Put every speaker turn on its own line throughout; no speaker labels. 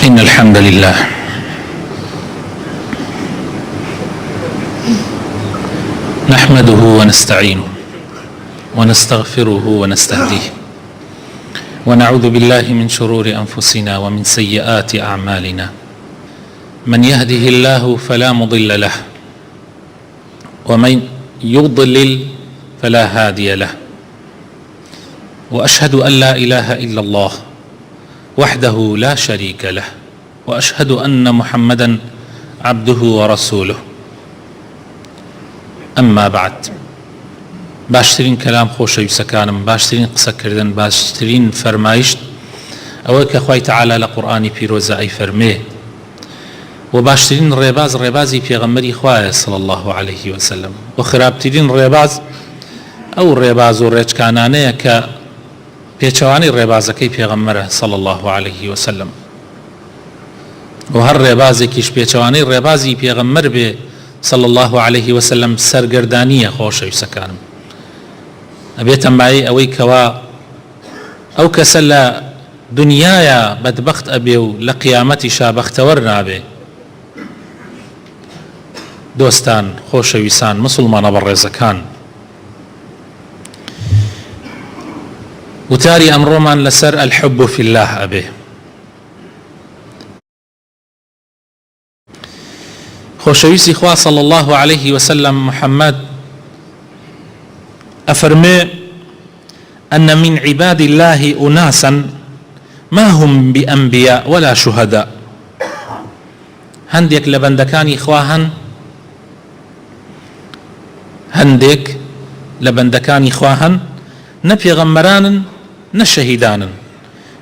إن الحمد لله نحمده ونستعينه ونستغفره ونستهديه ونعوذ بالله من شرور أنفسنا ومن سيئات أعمالنا. من يهده الله فلا مضل له ومن يضلل فلا هادي له، وأشهد أن لا إله إلا الله وحده لا شريك له، وأشهد أن محمدا عبده ورسوله. أما بعد، باشترين كلام خۆشەویستەکانم، باشترین قسەکردن، باشترین فەرمایشت ئەوەی کە خوای تەعالا لە قورئانی پیرۆزە ئەیفەرمێ، و باشترین ڕێباز ڕێبازی پێغەمبەری خوایە صلی الله عليه وسلم، و خراپترین ڕێباز ئەو ڕێباز و ڕێچکانانەیە کە پێچەوانەی ڕێبازەکەی پێغەمبەرە صلی الله عليه وسلم، و هەر ڕێبازێکیش پێچەوانەی ڕێبازی پێغەمبەر بێ صلی الله عليه وسلم سەرگەردانیە. خۆشەویستەکانم، ئەبێتە مایەی ئەوەی کەوا ئەو کەسە لە دنیایە بەدبەخت ئەبێ و لە قیامەتیشا بەختەوەر نابێ. دۆستان، خۆشەویستان، مسلمانە بەڕێزەکان، وتاری ئەمڕۆمان لەسەر الحب في الله ئەبێ. خۆشەویستی خوا صلی الله عليه وسلم محمد أفرمي أن من عباد الله أناسا ما هم بأنبياء ولا شهداء. هندێک لە بەندەکانی خوا هەن، هەندێک لە بەندەکانی خوا هەن، نە پێغەمبەرانن نە شەهیدانن.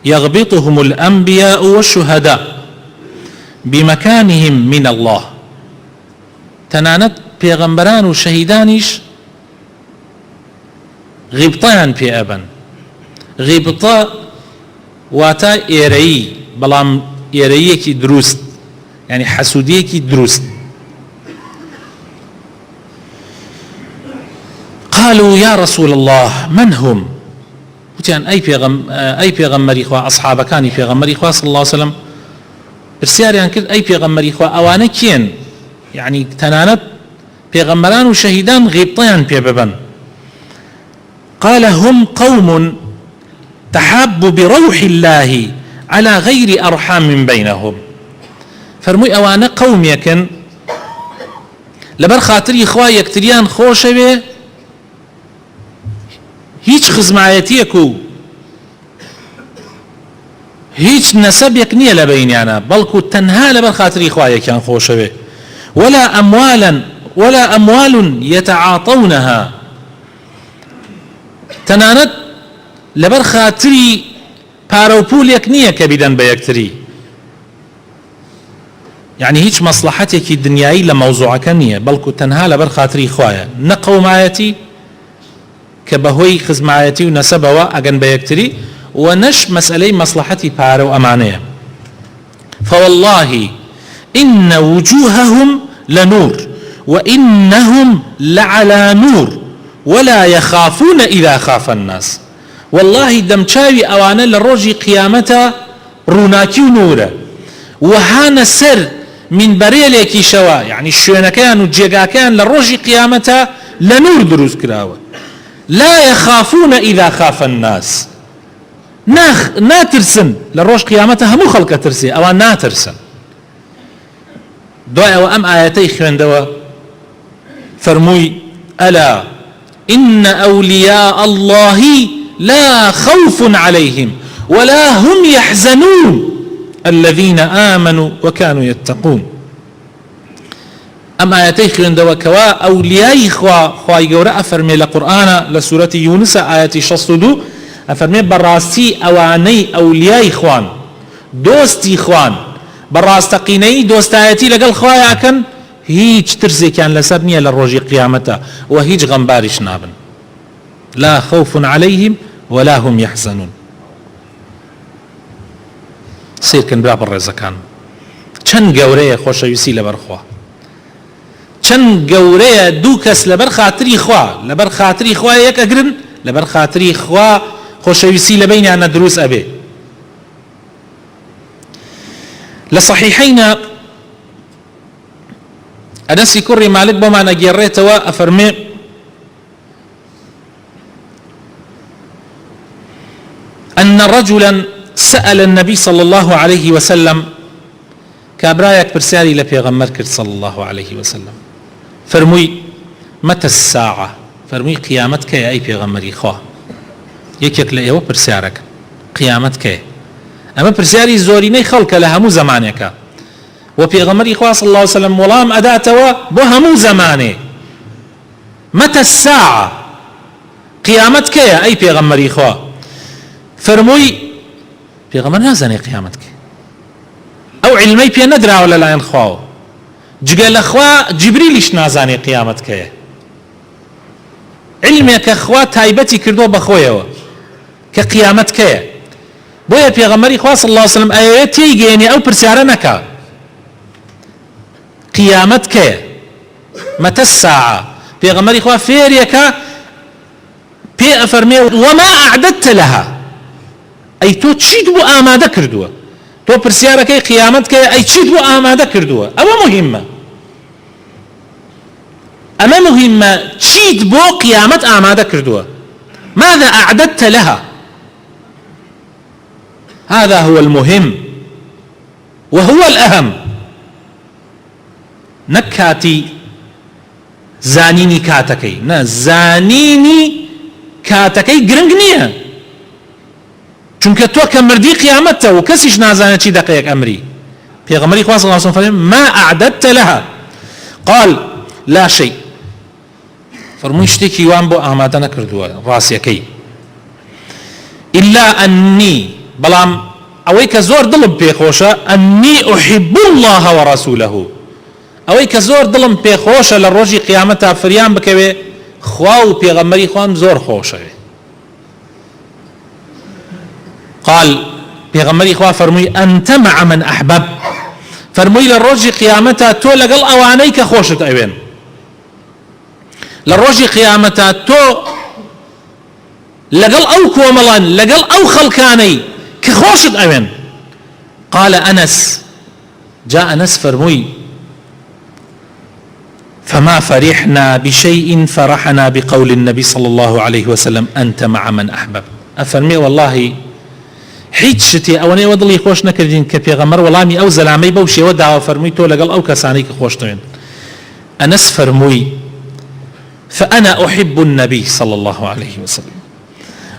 يغبطهم الأنبياء والشهداء بمكانهم من الله. تەنانەت پێغەمبەران و شەهیدانیش غیبتەیان پێ ئەبەن. غیبتە واتە ئێرەیی، بەڵام ئێرەیەکی دروست، یعنی حەسوودیەکی دروست. قالوا يا رسول الله من هم؟ وتیان ئەی پێغەمبەری خوا، ئەصحابەکانی پێغەمبەری خوا صلی الله عليه وسلم پرسیاریان کرد ئەی پێغەمبەری خوا ئەوانە کێن؟ يعني تەنانەت پێغەمبەران و شەهیدان غیبتەیان پێ ببەن. قال هم قوم تحابوا بروح الله على غير أرحام بينهم. فرمووی ئەوانە قومێکن لەبەر خاتری خوا یەکتریان خۆشەوێ، هیچ خزمایەتیەک و هیچ نەسەبێک نییە لە بەینیانە، بەڵکو تەنها لەبەر خاتری خوا یەکیان خۆشەوێ. ولا أموال يتعاطونها. تەنانەت لەبەر خاتری پارە و پوولێک نییە کە بیدەن بە یەکتری، یعنی هیچ مەسلحەتێکی دنیایی لە مەوزوعەکە نییە، بەڵکو تەنها لەبەر خاتری خوایە، نە قەومایەتی کە بەهۆی خزمایەتی و نەسەبەوە ئەگەن بە یەکتری، و نەش مەسئلەی مەسلحەتی پارە و ئەمانەیە. فوالله إن وجوههم لنور وإنهم لعلى نور ولا يخافون إذا خاف الناس. والله دمچاوی ئەوانە لە ڕۆژی قیامەتە ڕووناکی و نورە، وهانە سەر منبەرێلێکی شەوە، یعنی شوێنەکەیان و جێگاکەیان لە ڕۆژی قیامەتە لە نور دروست کراوە. لا يخافون إذا خاف الناس. ناترسن لە ڕۆژ قیامەتە هەموو خەڵکە ترسێ، ئەوان ناترسن. دوای ئەوە ئەم ئاەتەی خوێندەوە فەرمووی ألا إن أولياء الله لا خوف عليهم ولا هم يحزنون الذين آمنوا وكانوا يتقون. أم آياتي خوێندەوە کەوا ئەولیای خوای گەورە ئەفەرمێ لە قورئانە لە سوورەتی یونسە ئاەتی 62 ئەفەرمێ بەڕاستی ئەوانەی ئەولیای خوان، دۆستی خوان، بەڕاستەقینەی دۆستایەتی لەگەڵ خوایەکەن، هیچ ترسێکیان لەسەر نییە لە ڕۆژی قیامەتە، و هیچ غەمباریش نابن. لا خوف عليهم ولا هم يحزنون. سیرکن برا بەڕێزەکان، چەند گەورەیە خۆشەویستی لەبەر خوا، چەند گەورەیە دوو کەس لەبەر خاتری خوا، لەبەر خاتری خوا یەک ئەگرن، لەبەر خاتری خوا خۆشەویستی لە بەینیانە دروست ئەبێ. لصحيحين أنس كري مالك بما نجريت وأفرمي أن رجلا سأل النبي صلى الله عليه وسلم كابرايك برسالي لبيغمبر كرد صلى الله عليه وسلم فرموي متى الساعة فرموي قيامتك يا أي بيغمبري خواه يكيك لأيوه برسالك قيامتك أما برسالي زوريني خلق لهمو زمانك وبيغمبري خواه صلى الله عليه وسلم ولام أداتوا بهمو زمانه متى الساعة قيامتك يا أي بيغمبري خواه فرموي بيغمبر نازني قيامتك او علمي بي ندرا ولا لا ينخواو جقال اخوا جبريلش نازاني قيامتك علمك اخوا تايبتي كردو بخويا كقيامتك بويا بيغمبر اخوا صلى الله عليه وسلم اياتي جيني او برسارنك قيامتك متى الساعة بيغمبر اخوا فيريك بي افرمي وما اعددت لها اي تو تشيد بو آماده كردوه تو برسيارك قيامتك اي تشيد بو آماده كردوه اما مهمة تشيد بو قيامت آماده كردوه ماذا اعددت لها هذا هو المهم وهو الأهم نكاتي زانيني كاتكي نا زانيني كاتكي گرنگنية چونکە تۆ کە مردی قیامەتە و کەسیش نازانێت چی دەقەیەک ئەمری پێغەمبەری خوا صلی الله علیه و سلم ما أعددت لها قال لا شيء فەرمووی شتێکی وان بۆ ئامادە نەکردووە ڕاستیەکەی إلا أني بەڵام ئەوەی کە زۆر دڵم پێخۆشە أني أحب الله ورسوله ئەوەی کە زۆر دڵم پێخۆشە لە ڕۆژی قیامەتە فریان بکەوێ خوا و پێغەمبەری خوام زۆر خۆشەوێ قال پیغمبری خوا فرموی انت مع من احبب فرموی لروجی قیامتا تو لقل اواني كخوشت اوين لروجی قیامتا تو لقل او كوملان لقل او خلقاني كخوشت اوين قال انس جاء انس فرموي فما فرحنا بشيء فرحنا بقول النبي صلى الله عليه وسلم انت مع من احبب افرمي والله هیچ شتێ ئەوەنەی وە دڵی خۆش نەکردین کە پێغەمبەر وەڵامی ئەو زەلامەی بەو شێوە داوە فەرمووی تۆ لەگەڵ ئەو کەسانەی کە خۆش دەوێن ئەنەس فەرمووی فأنا أحب النبي صلى الله عليه وسلم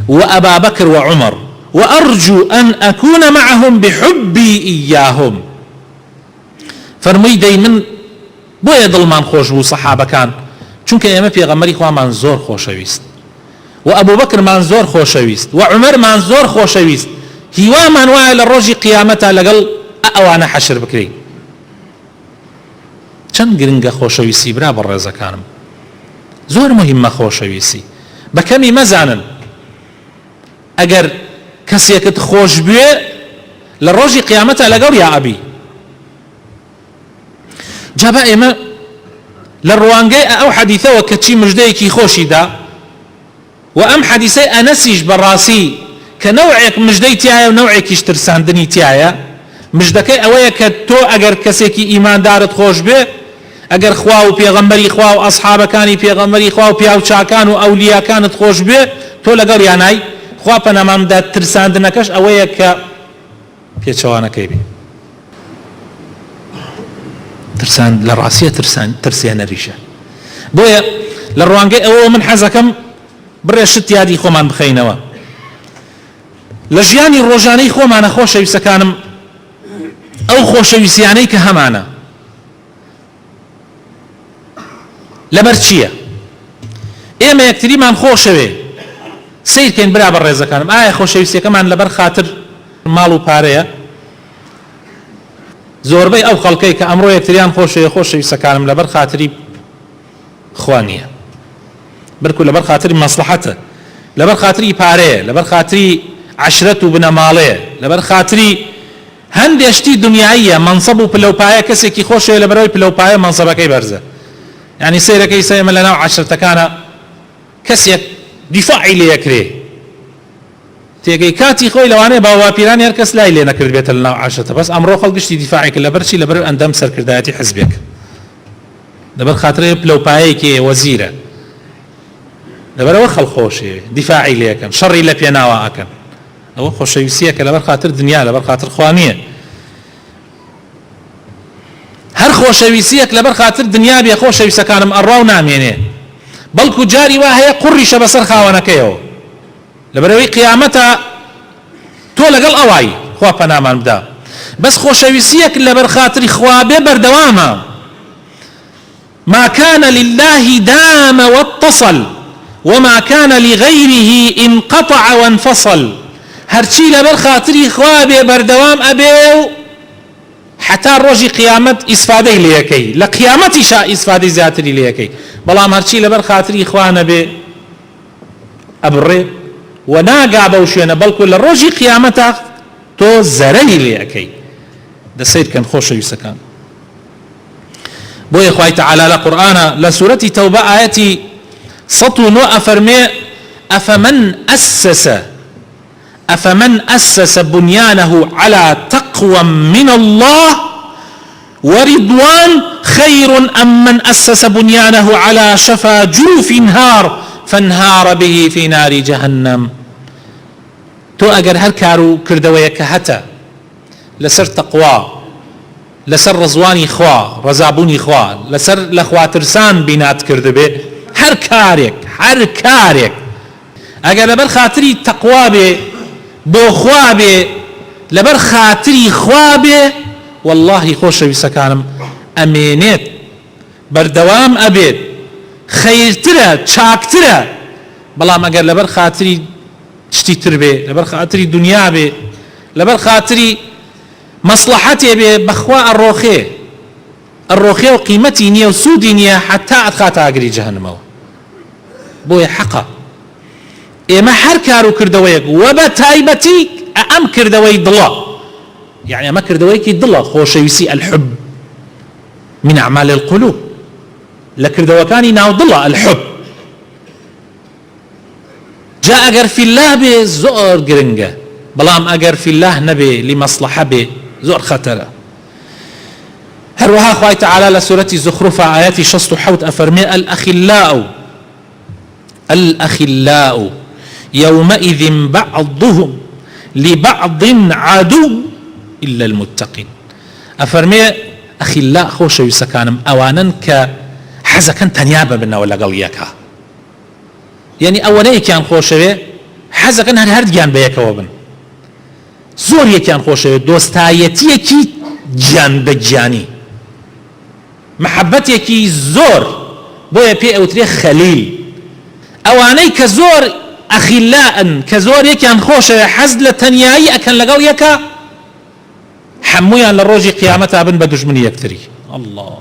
وأبا بكر وعمر وأرجو أن أكون معهم بحبي إياهم فەرمووی دەی من بۆیە دڵمان خۆش بوو سەحابەکان چونکە ئێمە پێغەمبەری خوامان زۆر خۆشەویست و ئەبوو بەکرمان زۆر خۆشەویست و عومەرمان زۆر خۆشەویست هیوامان وایە لە ڕۆژی قیامەتە لەگەڵ ئەوانە حەشر بکرێین چەند گرنگە خۆشەویستی برا بەڕێزەکانم زۆر مهمە خۆشەویستی بەکەمی مەزانن ئەگەر کەسێکت خۆش بوێ لە ڕۆژی قیامەتە لەگەڵ یا ئەبی جابە ئێمە لە ڕوانگەی ئەو حەدیثەوە کە چی مژدەیەکی خۆشی دا و ئەم حەدیثەی ئەنەسیش بەڕاستی کە نەوعێک مژدەی تایە و نەوعێکیش ترساندنی تایە مژدەکەی ئەوەیە کە تۆ ئەگەر کەسێکی ئیماندارت خۆش بێ ئەگەر خوا و پێغەمبەری خوا و ئەسحابەکانی پێغەمبەری خوا و پیاوچاکان و ئەولیاکانت خۆش بێ تۆ لەگەڵ یانای خوا پەنامامدا ترساندنەکەش ئەوەیە کە پێچەوانەکەی بێ ترسان لە ڕاستیە ترسێنەریشە بۆیە لە ڕوانگەی ئەوە من حەزەکەم بڕێ شت یادی خۆمان بخەینەوە لە ژیانی ڕۆژانەی خۆمانە خۆشەویستەکانم ئەو خۆشەویستیانەی کە هەمانە لەبەر چییە ئێمە یەکتریمان خۆشەوێ سیرکەین برا بە ڕێزەکانم ئایا خۆشەویستیەکەمان لەبەر خاتر ماڵ و پارەیە زۆربەی ئەو خەڵکەی کە ئەمڕۆ یەکتریان خۆشەوێ خۆشەویستەکانم لەبەر خاتری خوا نییە بەرکو لەبەر خاتری مەسلحەتە لەبەر خاتری پارەیە لەبەر خاتری عشرەت و بنەماڵەیە لەبەر خاتری هەندێشتی دنیاییە مەنسەب و پلەپایە کەسێکی خۆشەوێ لەبەرەوەی پلەپایە مەنسەبەکەی بەرزە یعنی سیرەکەی سەیمە لەناو عشرەتەکانە کەسێک دیفاعی لێ یەکرێ تێگەی کاتی خۆی لەوانەیە باوەپیرانی هەر کەس لای لێ نەکرد بێتە لەناو عاشەتە بەس ئەمڕۆ خەڵکشتی دیفاعی کرد لەبەرچی لەبەر ئەندەم سەرکردایەتی حزبێک لەبەر خاترێ پلەپایەکی وەزیرە لەبەرەوە خەڵخۆشێ دیفاعی لێەکەن شەڕی لە پێناوە ئەکەن ئەوە خۆشەویستیەکە لەبەر خاتر دنیا لەبەر خاتر خوا نییە هەر خۆشەویستیەک لەبەر خاتر دنیا بێ خۆشەویستەکانم ئەڕاو نامێنێ بەڵکو جاری وا هەیە قوڕیشە بەسەر خاوەنەکەیەوە لەبەرەوەی قیامەتە تۆ لەگەڵ ئەوای خوا پەنامان بدا بەس خۆشەویستیەک لەبەر خاتری خوا بێ بەردەوامە ما كان لله دام واتصل وما كان لغيره انقطع وانفصل هرچی لەبەر خاتری خوا بێ بەردەوام ئەبێ و حتا ڕۆژی قیامەت ئیسفادەی لێەکەی لە قیامەتیشا ئیسفادەی زیاتری لێەکەی بەڵام هەرچی لەبەر خاتری خوا نەبێ ئەبڕێ و ناگا بەو شوێنە بەڵکو لە ڕۆژی قیامەتە تۆ زەرەی لێەکەی دەسەیرکەن خۆشەویستەکان بۆیە خوای تەعالی لە قورئانە لە سوورەتی تەوبە ئایەتی 109 ئەفەرمێ أفمن أسس بنيانه على تقوى من الله ورضوان خير أم من أسس بنيانه على شفا جرف نهار فانهار به في نار جهنم تو أجر هر كارو كردويك هتا لسر تقوى لسر رزواني خوا رزابوني خوا لسر لخوا ترسان بينات كردبه هر كارك أجر لبر خاطري تقوى به بو خوا به لبر خاطري خوا به والله خۆشەویستەکانم ئەمێنێت بەردەوام ئەبێت خەیرترە چاکترە بەڵام ئەگەر لەبەر خاتری شتی تر بێ لەبەر خاتری دنیا بێ لەبەر خاتری مەسلحەتێ بێ بەخوا ئەڕۆخێ و قیمەتی نییە و سوودی نییە حتا ئەتخاتە ئاگری جەهەنەمەوە بۆیە حەقە ئێمە هەر کار و کردەوەیەک وە بە تایبەتی ئەم کردەوەی دڵە يعني أما كردويكي ضلا خوشويسي الحب من أعمال القلوب لكردوكاني ناو ضلا الحب جاء أجر في الله بزور قرنجة بلام أجر في الله نبي لمصلحة به زور خطرة هروها خواهي تعالى لسورة زخرفة آياتي شصت حوت أفرمي الأخلاء يومئذ بعضهم لبعض عدو إلا المتقين أفرمي أخلاء خۆشەویستەکانم ئەوانن کە حەزەکەن تەنیا ببنەوە لەگەڵ یەکە یعنی ئەوەنەیەکیان خۆشەوێ حەزەکەن هەردگیان بە یەکەوە بن زۆر یەکیان خۆشەوێ دۆستایەتیەکی گیان بە گیانی محەبەتێکی زۆر بۆیە پێ ئەوترێ خەلیل ئەوانەی کە زۆر ئەخیلاءن کە زۆر یەکیان خۆشەوێ حەز لە تەنیایی ئەکەن لەگەڵ یەکە حمویان لە ڕۆژی قیامەتا بن بە دوژمنی یەکتری الله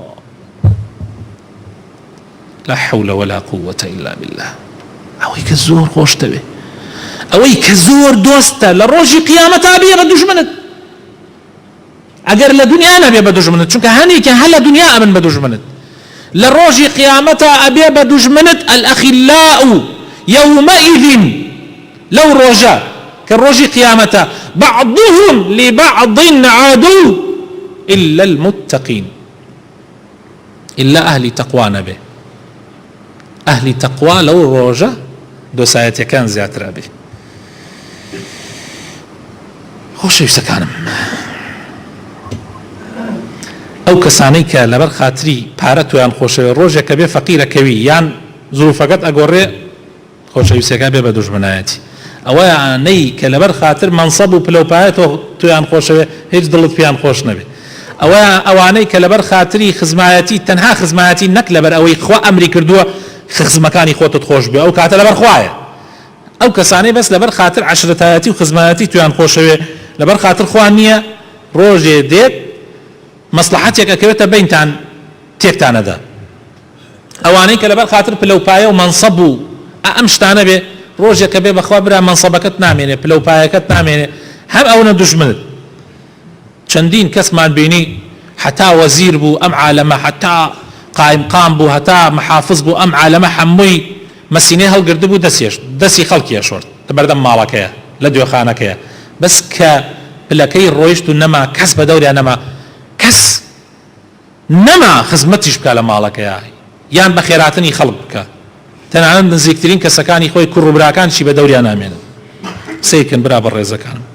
لا حول ولا قوة إلا بالله ئەوەی کە زۆر خۆش دەوێ ئەوەی کە زۆر دۆستە لە ڕۆژی قیامەتا بێ بە دوژمنت ئەگەر لە دنیا نەبێ بە دوژمنت چونکە هەنێکیان هەر لە دنیا ئەبن بە دوژمنت لە ڕۆژی قیامەتا ئەبێ بە دوژمنت الأخلاء يومئذ لەو ڕۆژە كالروجي قيامته بعضهم لبعض عدو إلا المتقين إلا أهل تقوى نبي أهل تقوى لو روجة دو سايتي كان زياتر أبي خۆشەویستەکانم ئەو کەسانەی کە لەبەر خاتری پارە تویان خۆشەوێ ڕۆژێکە بێ فەقیرەکەوی یان زروفەکەت ئەگۆڕێ خۆشەویستەکە بێ بە دوژمنایەتی ئەوانەی کە لەبەر خاتر منسەب و پلەپایەتەوە تویان خۆشەوێ هیچ دڵت پێیان خۆش نەبێ ئەوانەی کە لەبەر خاتری خزمایەتی تەنها خزمایەتی نەک لەبەر ئەوەی خوا ئەمری کردووە خزمەکانی خۆتت خۆش بێ ئەو کاتە لەبەر خوایە ئەو کەسانەی بەس لەبەر خاتر عەشرەتایەتی و خزمایەتی تویان خۆشەوێ لەبەر خاتر خوا نییە ڕۆژێ دێت مەسلحەتێک ئەکەوێتە بەینتان تێکتانەدا ئەوانەی کە لەبەر خاتر پلەپایە و منسەب و ئەم شتانە بێ ڕۆژێکە بێ بەخوا برا منسەبەکەت نامێنێ پلەپایەکەت نامێنێ هەر ئەوەنە دوژمنت چەندین کەسمان بینی حتا وەزیر بوو ئەم عالەمە حتا قائمقام بوو هەتا محافظ بوو ئەم عالەمە هەمووی مەسینەی هەڵگرت بوو دەستی خەڵکی ئەشۆرد بەردەم ماڵەکەیە لە دوێخانەکەیە بەس کە پلەکەی ڕۆیشت و نەما کەس بە دەوریان نەما کەس نەما خزمەتیش بکە لە ماڵەکەیە یان بە خێراتنی خەڵک بکە تەنانەت نزیکترین کەسەکانی خۆی کوڕ و براکانشی بە دەوریان نامێنن سیکن برا بەڕێزەکانم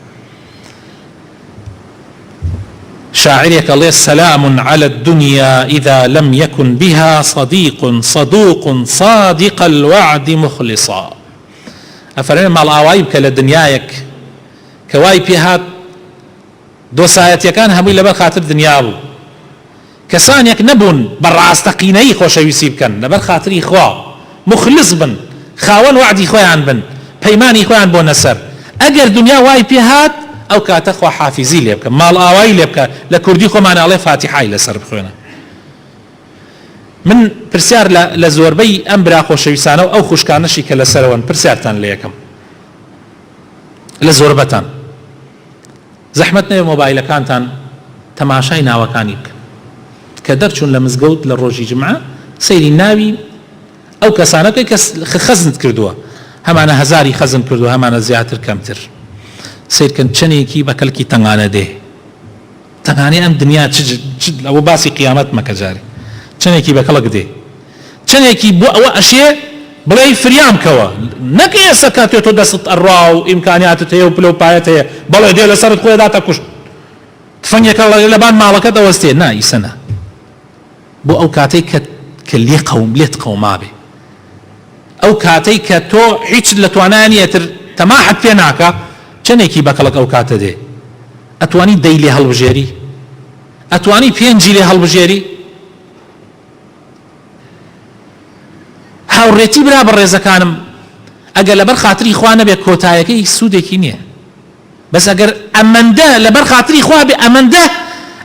شاعرێک ئەڵێ سلام على الدنيا إذا لم يكن بها صديق صدوق صادق الوعد مخلصا ئەفەرمێ ماڵئاوایی بکە لە دنیایەک کە وای پێ هات دۆسایەتیەکان هەمووی لەبەر خاتر دنیا بوو کەسانێک نەبوون بەڕاستەقینەی خۆشەویستی بکەن لەبەر خاتری خوا مخلص بن خاوەن وعدی خۆیان بن پەیمانی خۆیان بۆ نەسەر ئەگەر دنیا وای پێ هات ئەو کاتە خوا حافیزی لێ بکە ماڵ ئاوایی لێ بکە لە کوردی خۆمان ئەڵێ فاتیحای لەسەر بخوێنە من پرسیار لە زۆربەی ئەم برا خۆشەویستانە و ئەو خوشکانەشی کە لەسەرەوەن پرسیارتان لێ یەکەم لە زۆربەتان زەحمەت نەوێ مۆبایلەکانتان تەماشای ناوەکانی بکەن کە دەرچوون لە مزگەوت لە ڕۆژی جمعە سەیری ناوی ئەو کەسانەکەی کە خەزنت کردووە هەمانە هەزاری خەزم کردووە هەمانە زیاتر کەمتر سیرکەن چنێکی بە کەلکی تەنگانە دێ تەنگانەی ئەم دنیا ئەوە باسی قیامەت مەکە جارێ چنێکی بە کەڵک دێ چنێکی بۆ ئەوە ئەشێ بڵێ فریام کەوە نەک ئێستا کاتێ تۆ دەست ئەڕوا و ئیمکانیاتت هەیە و پلە و پایەت هەیە بەڵێ دێ لەسەرت خۆی داتە کوشت تفەنگێکە لەبان ماڵەکەت ئەوەستێ نا ئیسەنە بۆ ئەو کاتەی کە لێت قەوما بێ ئەو کاتەی کە تۆ هیچ لە توانانیەتر تەماحت پێ ناکە چنێکی بە کەڵک ئەو کاتە دێ ئەتوانی دەی لێ هەڵبژێری ئەتوانی پێنجی لێ هەڵبژێری هاوڕێتی برا بەڕێزەکانم ئەگەر لەبەر خاتری خوا نەبێت کۆتایەکەی سوودێکی نییە بەس ئەگەر ئەمەندە لەبەر خاتری خوا بێ ئەمەندە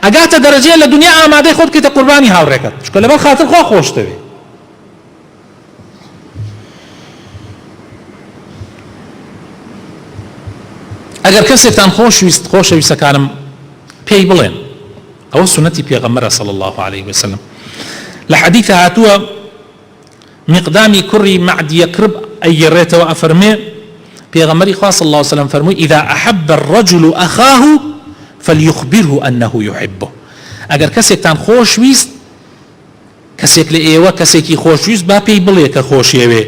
ئەگاتە دەرەجەیە لە دنیا ئامادەی خۆت کەیتە قوربانی هاوڕێکەت چکە لەبەر خاتر خوا خۆشتەوێ ئەگەر کەسێکتان خۆشەویستەکانم پێی بڵێن ئەوە سنەتی پێغەمبەرە صلی الله عليه وسلم لە حەدیثە هاتووە مقدامی کوڕی مەعدیە کرب ئەیگەڕێتەوە ئەفەرمێ پێغەمبەری خوا صلی الله عليه وسلم فەرمووی إذا أحب الرجل أخاه فليخبره أنه يحبه ئەگەر کەسێکتان خۆشویست کەسێک لە ئێوە کەسێکی خۆشویست با پێی بڵێ کە خۆشیەوێ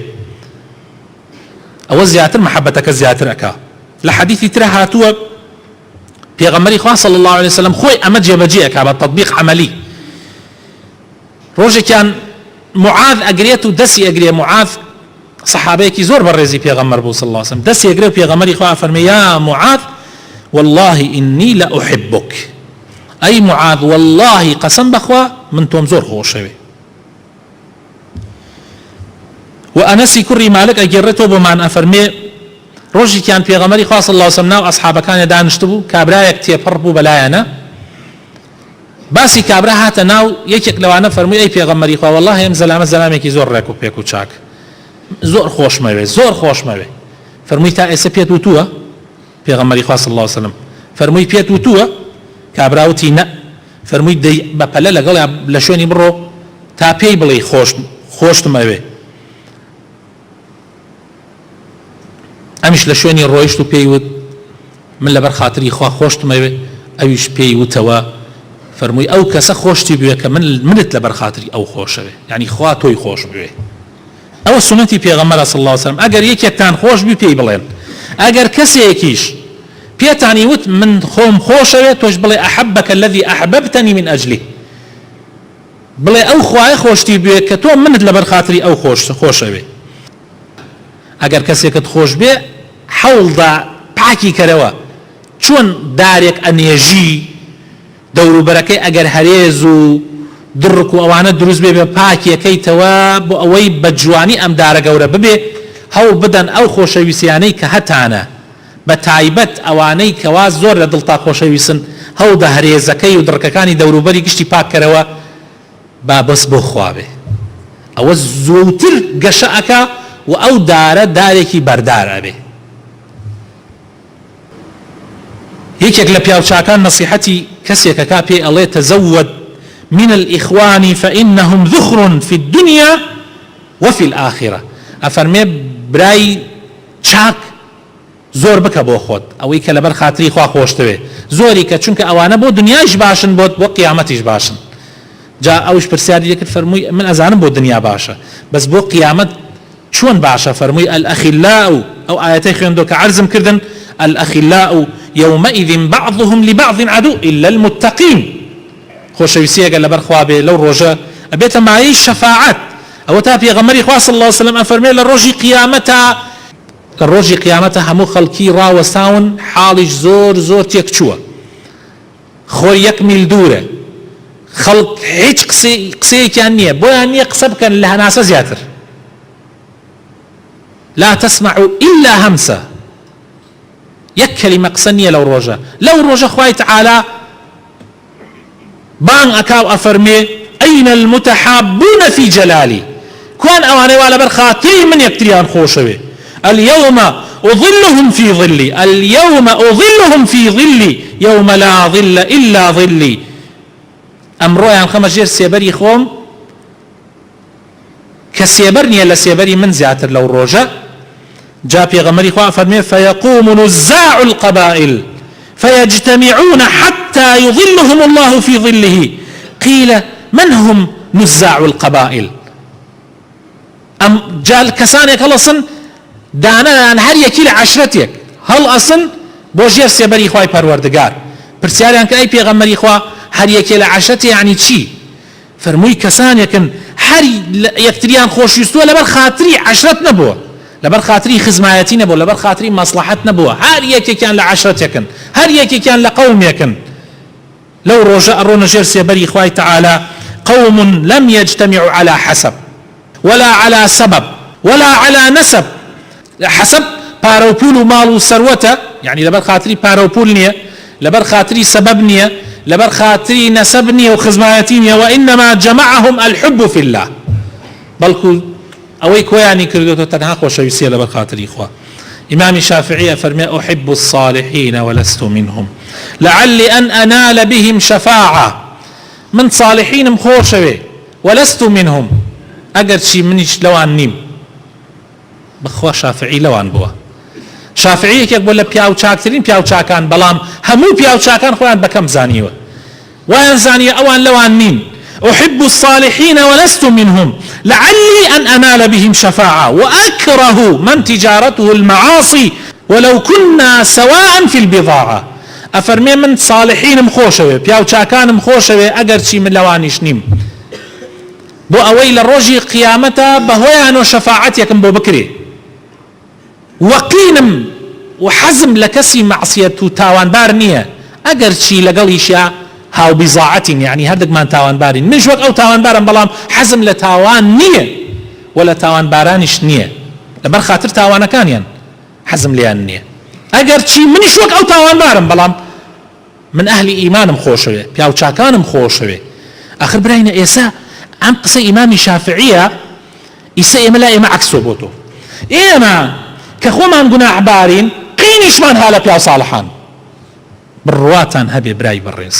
ئەوە زیاتر محەبەتەکە زیاتر ئەکا لە حەدیثی ترە هاتووە پێغەمبەری خوا صلی الله عليه وسلم خۆی ئەمە جێبەجێ ئەکا بە تەطبیق عەمەلی ڕۆژێکیان معاذ ئەگرێت و دەستی ئەگرێ معاذ صحابەیەکی زۆر بەڕێزی پێغەمبەر بوو صلی الله عليه وسلم دەستی ئەگرێ و پێغەمبەری خوا فەرمێ یا معاذ والله إني لأحبك أي معاذ والله قسم بخوا من توم زور خوشوي وأنسي كري مالك أجرته بمان أفرمي روجي كان في غمري خاص الله وسلم أصحاب كان دانشتبو كابرايك تيبربو بلايانا باسي كابرا هاتا ناو يكيك لو أنا فرمي أي في غمري خوا والله يم زلامك زور ريكو بيكو تشاك زور خوش موي زور خوش موي فرمي تا اسبيت وتوه پێغەمبەری خوا صلی الله عليه وسلم فەرمووی پێت وتووە کابراوتی نە فەرمووی دەی بە پەلە لەگەڵ لە شوێنی بڕۆ تا پێی بڵێ خۆشتمەوێ ئەمیش لە شوێنی ڕۆیشت و پێی وت من لەبەر خاتری خوا خۆشتمەوێ ئەویش پێی وتەوە فەرمووی ئەو کەسە خۆشتی بوێ کە منت لەبەر خاتری ئەو خۆشەوێ یعنی خوا تۆی خۆش بوێ ئەوە سنەتی پێغەمبەرە صلی الله عليه وسلم ئەگەر یەکێکتان خۆش بی پێی بڵێن ئەگەر کەسێکیش پێتانی وت من خۆم خۆشەوێت تۆش بڵێ ئەحەبەکە الذی ئەحبەبتەنی من ئەجلی بڵێ ئەو خوایە خۆشتی بوێ کە تۆ منت لەبەر خاتری ئەو خۆشەوێ ئەگەر کەسێکت خۆش بێ حەوڵدا پاکی کەرەوە چۆن دارێک ئەنێژی دەوروبەرەکەی ئەگەر هەرێز و دڕک و ئەوانە دروست بێ بە پاکیەکەیتەوە بۆ ئەوەی بە جوانی ئەم دارە گەورە ببێ هەوڵ بدەن ئەو خۆشەویستیانەی کە هەتانە بە تایبەت ئەوانەی کەوا زۆر لە دڵتا خۆشەویستن هەوڵدە هەرێزەکەی و دڕکەکانی دەوروبەری گشتی پاککەرەوە با بەس بۆ خوا بێ ئەوە زووتر گەشە ئەکا و ئەو دارە دارێکی بەردارە بێ یەکێک لە پیاوچاکان نەسیحەتی کەسێکەکا پێ ئەڵێ تەزەوەد من الإخوان فإنهم ذخر في الدنيا وفي الآخرة ئەفەرمێ برای چاک زۆر بکە بۆ خۆت ئەوەی کە لەبەر خاتری خوا خۆشتەوێ زۆری کە چونکە ئەوانە بۆ دنیایش باشن بۆ قیامەتیش باشن. جا ئەوش پرسیاری دەکرد فەرمووی من ئەزانم بۆ دنیا باشە بەس بۆ قیامەت چۆن باشە؟ فەرمووی الأخلاء ئەو ئاەتەی خوێندۆ کە عەرزم کردن الأخلاء يومئذ بعضهم لبعض عدو إلا المتقين. خۆشەویستی ئەگەر لەبەر خوا بێ لەو ڕۆژە ئەبێتە مایەی شەفاعەت. ئەوە تا پێغەمبەری خوا صلی الله عليه وسلم ئەفەرمێ لە ڕۆژی قیامەتە هەموو خەڵکی ڕاوەستاون حاڵیش زۆر تێک چووە خۆی 1 میل دوورە خەڵک هیچ قسەیەکیان نییە بۆیان نییە قسە بکەن لە هەناسە زیاتر. لا تسمع إلا همسة يك كلمة قسنية لو روجة خوي تعالى بان أكاو أفرمي أين المتحابون في جلالي كون أواني والا برخاتي من يكتريان خوشوي اليوم أظلهم في ظلي اليوم أظلهم في ظلي يوم لا ظل إلا ظلي أمرو يعني 5 جير سيبري خوم كسيبرني إلا سيبري من زياتر لو روجة جاء بيغمري خواه فرمي فيقوم نزاع القبائل فيجتمعون حتى يظلهم الله في ظله قيل من هم نزاع القبائل أم جاء كسانك هل أصن دانا عن هر يكي لعشرتك هل أصن بوجير سيبري خواه پروردگار برسياري عنك أي بيغمري خواه هر يكي لعشرتك يعني چي فرموي كسانك هر يكتريان خوش يستوى لبر خاطري عشرت نبوه لبر خاطري خزمايتي نبو لبر خاطري مصلحت نبو هر يكي كان لعشرتكن هر يكي كان لقوم يكن لو رجاء الرونجير سيبري إخوائي تعالى قوم لم يجتمعوا على حسب ولا على سبب ولا على نسب. حسب باروبول مالو سروته يعني لبر خاطري باروبول نية لبر خاطري سبب نية لبر خاطري نسب نية وخزمايتي نية وإنما جمعهم الحب في الله بلكو أوي كوياني كردو تنها خوشويسية لبر خاطري إخوة. إمام الشافعي فرمي أحب الصالحين ولست منهم لعلي أن أنال بهم شفاعة من صالحين مخوشوي ولست منهم أقر شي منيش لوان نيم بخوا شافعي لوان بوا شافعي يقول لك بياو شاكترين بياو شاكان بلام همو بياو شاكان خوان بكم زانيوه وين زانية أوان لوان نيم أحب الصالحين ولست منهم لعلي أن أنال بهم شفاعة وأكره من تجارته المعاصي ولو كنا سواء في البضاعة. أفرمي من صالحين مخوشوي بياو شاكان مخوشوي أقر شي من لوانيش نيم بو أويل الرجي قيامته بهويان وشفاعتكم بو بكري وقينم وحزم لكسي معصية تاوان بارنية أقر شي لقليشا هاو بضاعة يعني هردك ما تاوان بارين مش وقت أو تاوان بارن بلام حزم لتاوان نية ولا تاوان بارانش نية لبر خاطر تاوانا كان يعني حزم ليان نية أقر شي منش وقت أو تاوان بارن بلام من أهل إيمان مخوشوه بياو شاكان مخوشوه. آخر برayna ئێسا ئەم قسە ئیمامی شافعیە ئیسا ئێمە لا ئێمە عەکسۆ بۆتۆ ئێمە کە خۆمان گوناحبارین قینیشمان هە لە پیاو ساڵحان بڕواتان هەبێ برای بەڕێز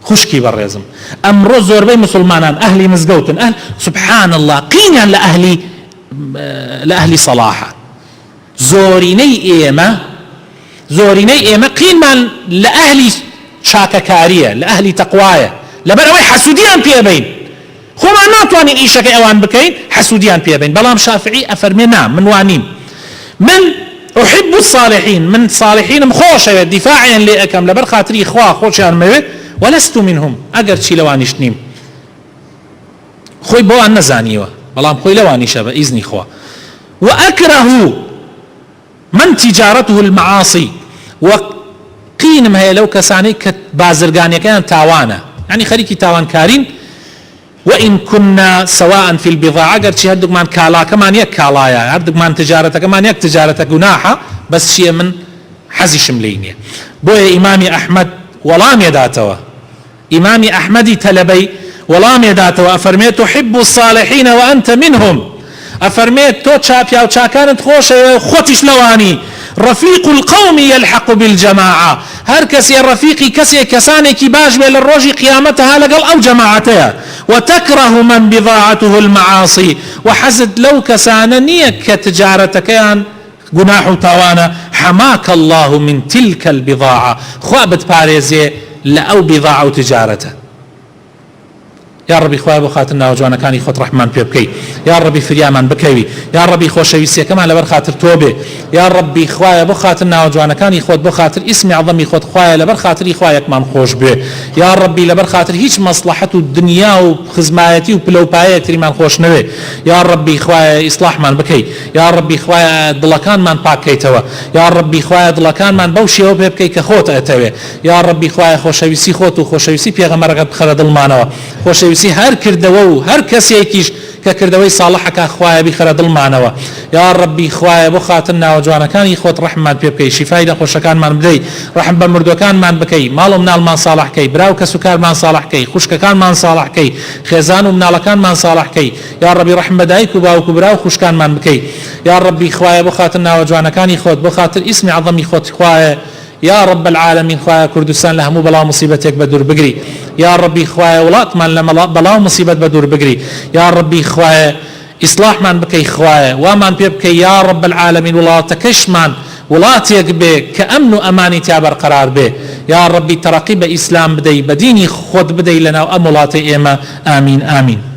خوشکی بەڕێزم ئەمڕۆ زۆربەی مسلمانان ئەهلی مزگەوتن ئەهل سبحان الله قینیان لە ئەهلی سەڵاحە زۆرینەی ئێمە قینمان لە ئەهلی چاکەکاریە لە ئەهلی تەقوایە لەبەر ئەوەی حەسوودیان پێبین خۆمان ناتوانین ئیشەکەی ئەوان بکەین حەسوودیان پێبین بەڵام شافعی ئەفەرمێ نا من وانیم من أحب الصالحين من صالحين مخوشة دفاعيا لأكم لبر خاطري خوا خوشيان موت ولست منهم أقر شي لوانيش نيم خوي بوان نزانيوه بلام خوي لوانيش بإذن خوا وأكره من تجارته المعاصي وقينم هي لو كساني كبازرقانيا كان تاوانا يعني خريكي تاوان كارين وإن كنا سواء في البضاعة قد شي هدوك مان كالا كمان يك كالايا هدوك مان تجارتك كمان يك تجارتك جناحة بس شيء من حزي شملينية بوي إمامي أحمد ولام يداتوا إمامي أحمدي تلبي ولام يداتوا أفرميت تحب الصالحين وأنت منهم أفرميت تو تشاب يا كانت خوش خوتش لواني رفيق القوم يلحق بالجماعة هر كسي الرفيقي كسي كساني كباج بين الروج قيامتها لقل أو جماعتها وتكره من بضاعته المعاصي وحزد لو كسانني كتجارتك يعني جناح تاوانا حماك الله من تلك البضاعة خوا بتباريزي لأو بضاعة تجارته يا ربي خواه بخاطر ناوجوانا كان يخوت رحمان بيبكي يا ربي فريامان بكوي يا ربي خوشويسي كمان لبر خاطر توبه يا ربي خواه بخاطر ناوجوانا كان يخوت بخاطر اسم عظم يخوت خواه لبر خاطر يخواه يكمان خوش به يا ربي لبر خاطر هيج مصلحة الدنيا وخزمايتي وبلوبايتي من خوش نوي يا ربي خواه اصلاح من بكي يا ربي خواه دلكان من باكيتوا يا ربي خواه دلكان من بوشي وبكي كخوت اتوي يا ربي خواه خوشويسي خوت وخوشويسي پیغمبر خرد دلمانوا خوشويسي هر کردەوە و هەر کەسێکیش کە کردەوەی ساڵحەکە خوایە بیخەرە دڵمانەوە یا ڕەبی خوایە بۆ خاتر ناوە جوانەکانی خۆت ڕەحممان پێ بکەی شیفای نەخۆشەکانمان بدەیت ڕەحم بە مردوەکانمان بکەی ماڵ و مناڵمان ساڵحکەی براو کەس و کارمان ساڵحکەی خوشکەکانمان ساڵحکەی خێزان و مناڵەکانمان ساڵحکەی یا ڕەبی ڕەحم بە دایک و باوک و براو خوشکانمان بکەی یا ڕەبی خوایە بۆ خاتر ناوە جوانەکانی خۆت بۆ خاتر ئیسمی عەظەمی خۆت خوایە يا رب العالمين خوايا كردستان لهم بلا مصيبتك بدور بقري يا ربي خوايا ولات من لما بلا مصيبة بدور بقري يا ربي خوايا إصلاح من بكي خوايا ومن بيبكي يا رب العالمين ولا تكشمان ولاتيك به كأمن أماني تابر قرار به يا ربي ترقيب إسلام بدي بديني خود بدي لنا وأمولاتي إيما آمين آمين